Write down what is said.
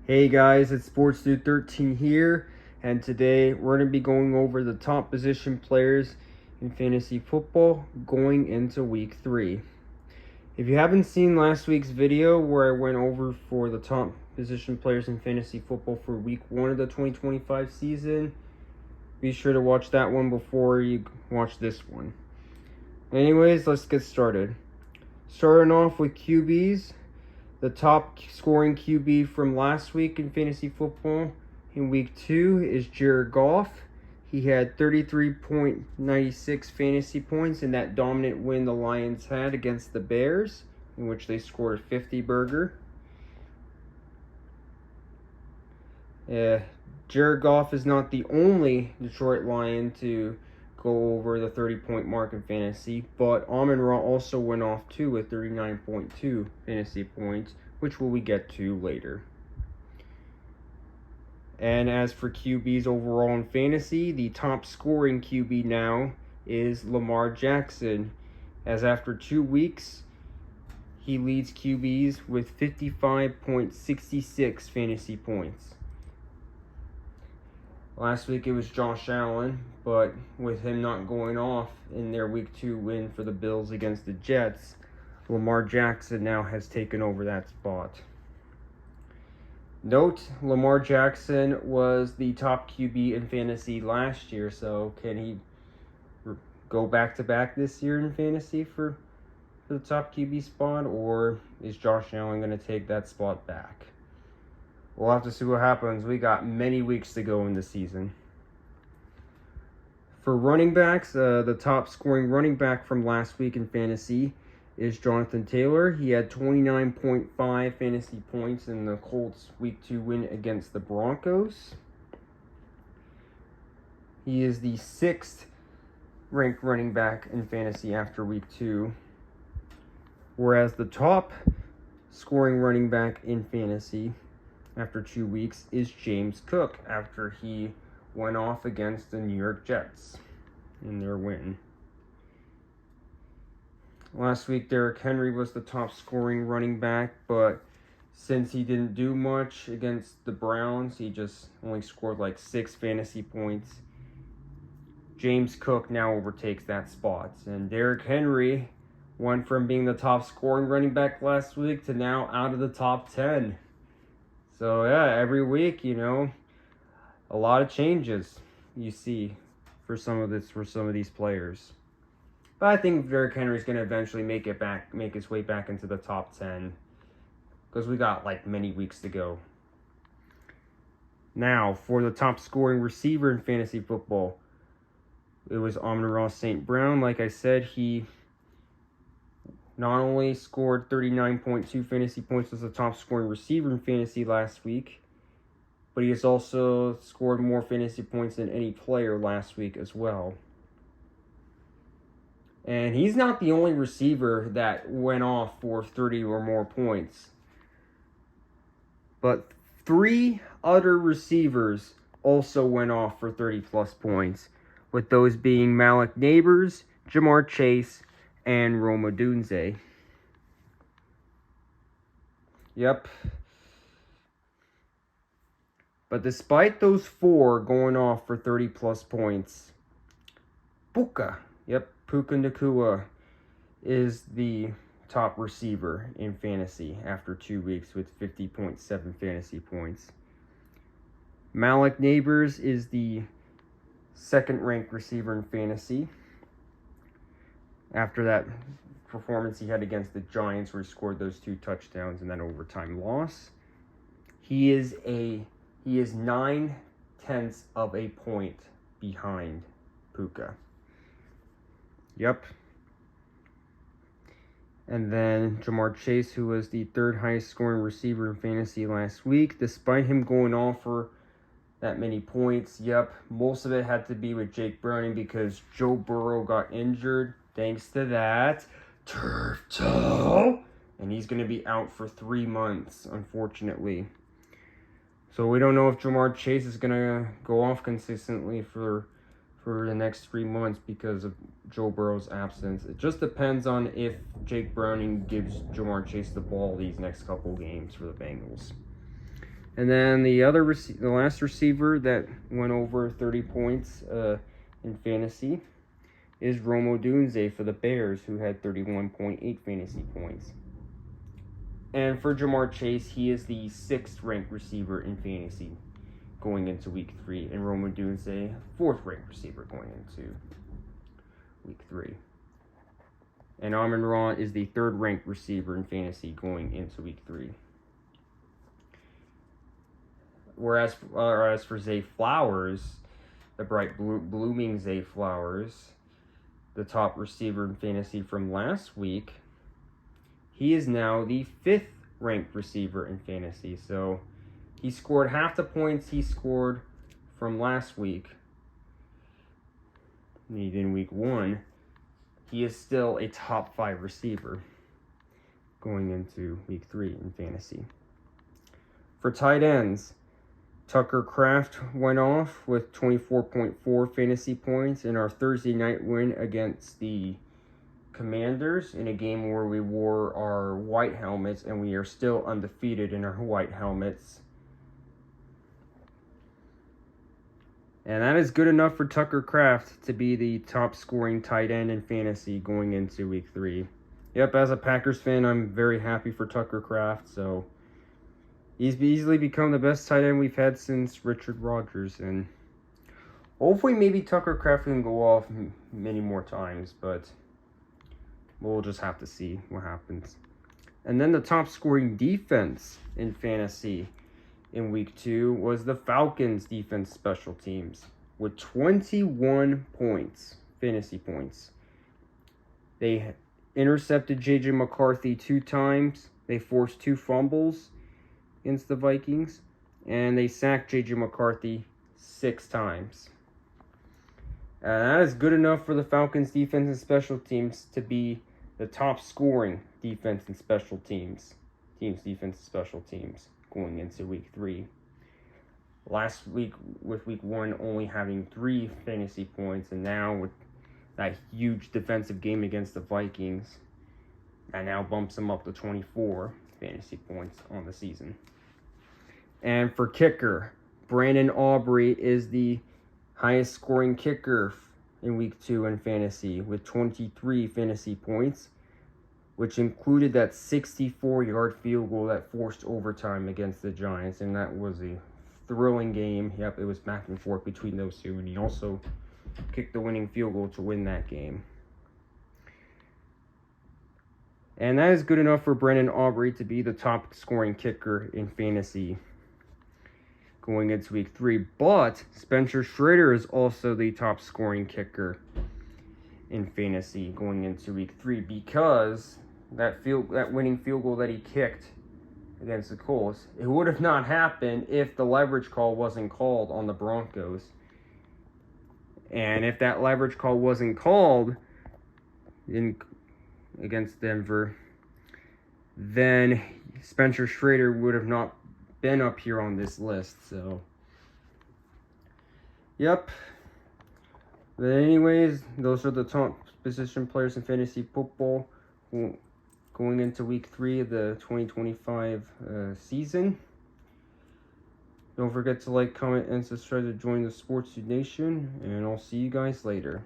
Hey guys, it's Sports Dude 13 here, and today we're going to be going over the top position players in fantasy football going into week 3. If you haven't seen last week's video where I went over for the top position players in fantasy football for week 1 of the 2025 season, be sure to watch that one before you watch this one. Anyways, let's get started. Starting off with QBs. The top scoring QB from last week in fantasy football in week 2 is Jared Goff. He had 33.96 fantasy points in that dominant win the Lions had against the Bears, in which they scored a 50 burger. Jared Goff is not the only Detroit Lion to go over the 30-point mark in fantasy, but Amon-Ra also went off too with 39.2 fantasy points, which we get to later. And as for QBs overall in fantasy, the top scoring QB now is Lamar Jackson, as after 2 weeks, he leads QBs with 55.66 fantasy points. Last week it was Josh Allen, but with him not going off in their week 2 win for the Bills against the Jets, Lamar Jackson now has taken over that spot. Note, Lamar Jackson was the top QB in fantasy last year, so can he go back-to-back this year in fantasy for the top QB spot, or is Josh Allen going to take that spot back? We'll have to see what happens. We got many weeks to go in the season. For running backs, the top scoring running back from last week in fantasy is Jonathan Taylor. He had 29.5 fantasy points in the Colts week 2 win against the Broncos. He is the 6th ranked running back in fantasy after week 2. Whereas the top scoring running back in fantasy after 2 weeks is James Cook, after he went off against the New York Jets in their win. Last week, Derrick Henry was the top scoring running back, but since he didn't do much against the Browns, he just only scored like 6 fantasy points. James Cook now overtakes that spot, and Derrick Henry went from being the top scoring running back last week to now out of the top 10. So yeah, every week, a lot of changes you see for some of these players. But I think Derrick Henry's going to eventually make his way back into the top 10, because we got like many weeks to go. Now, for the top scoring receiver in fantasy football, it was Amon-Ra St. Brown. Like I said, he not only scored 39.2 fantasy points as the top scoring receiver in fantasy last week, but he has also scored more fantasy points than any player last week as well. And he's not the only receiver that went off for 30 or more points. But 3 other receivers also went off for 30-plus points, with those being Malik Nabers, Ja'Marr Chase, and Rome Odunze. Yep. But despite those 4 going off for 30-plus points, Puka Nacua is the top receiver in fantasy after 2 weeks with 50.7 fantasy points. Malik Nabers is the 2nd-ranked receiver in fantasy after that performance he had against the Giants, where he scored those 2 touchdowns in that overtime loss. He is 9/10 of a point behind Puka. Yep. And then Ja'Marr Chase, who was the 3rd highest scoring receiver in fantasy last week, despite him going off for that many points. Yep, most of it had to be with Jake Browning because Joe Burrow got injured. Thanks to that, turf toe, and he's going to be out for 3 months, unfortunately. So we don't know if Ja'Marr Chase is going to go off consistently for the next 3 months because of Joe Burrow's absence. It just depends on if Jake Browning gives Ja'Marr Chase the ball these next couple games for the Bengals. And then the last receiver that went over 30 points in fantasy is Rome Odunze for the Bears, who had 31.8 fantasy points. And for Ja'Marr Chase, he is the 6th ranked receiver in fantasy going into week 3, and Rome Odunze, 4th ranked receiver going into week 3. And Amon-Ra is the 3rd ranked receiver in fantasy going into week 3. Whereas for Zay Flowers, the bright blooming Zay Flowers, the top receiver in fantasy from last week, he is now the 5th ranked receiver in fantasy. So he scored half the points he scored from last week. In week 1, he is still a top 5 receiver going into week 3 in fantasy. For tight ends, Tucker Kraft went off with 24.4 fantasy points in our Thursday night win against the Commanders in a game where we wore our white helmets, and we are still undefeated in our white helmets. And that is good enough for Tucker Kraft to be the top scoring tight end in fantasy going into week 3. Yep, as a Packers fan, I'm very happy for Tucker Kraft. So he's easily become the best tight end we've had since Richard Rodgers. And hopefully maybe Tucker Kraft can go off many more times, but we'll just have to see what happens. And then the top scoring defense in fantasy in week 2 was the Falcons defense special teams with 21 points, fantasy points. They intercepted J.J. McCarthy 2 times. They forced 2 fumbles against the Vikings. And they sacked J.J. McCarthy 6 times. That is good enough for the Falcons defense and special teams to be the top scoring defense and special teams. Defense and special teams going into week 3. Last week with week 1 only having 3 fantasy points, and now with that huge defensive game against the Vikings, that now bumps them up to 24 fantasy points on the season. And for kicker, Brandon Aubrey is the highest scoring kicker in week 2 in fantasy with 23 fantasy points, which included that 64-yard field goal that forced overtime against the Giants, and that was a thrilling game. Yep, it was back and forth between those two, and he also kicked the winning field goal to win that game. And that is good enough for Brandon Aubrey to be the top scoring kicker in fantasy going into week 3. But Spencer Schrader is also the top scoring kicker in fantasy going into week 3 because that winning field goal that he kicked against the Colts, it would have not happened if the leverage call wasn't called on the Broncos. And if that leverage call wasn't called against Denver, then Spencer Schrader would have not been up here on this list. So, yep. But anyways, those are the top position players in fantasy football going into week 3 of the 2025 season. Don't forget to like, comment, and subscribe to join the Sports Nation, and I'll see you guys later.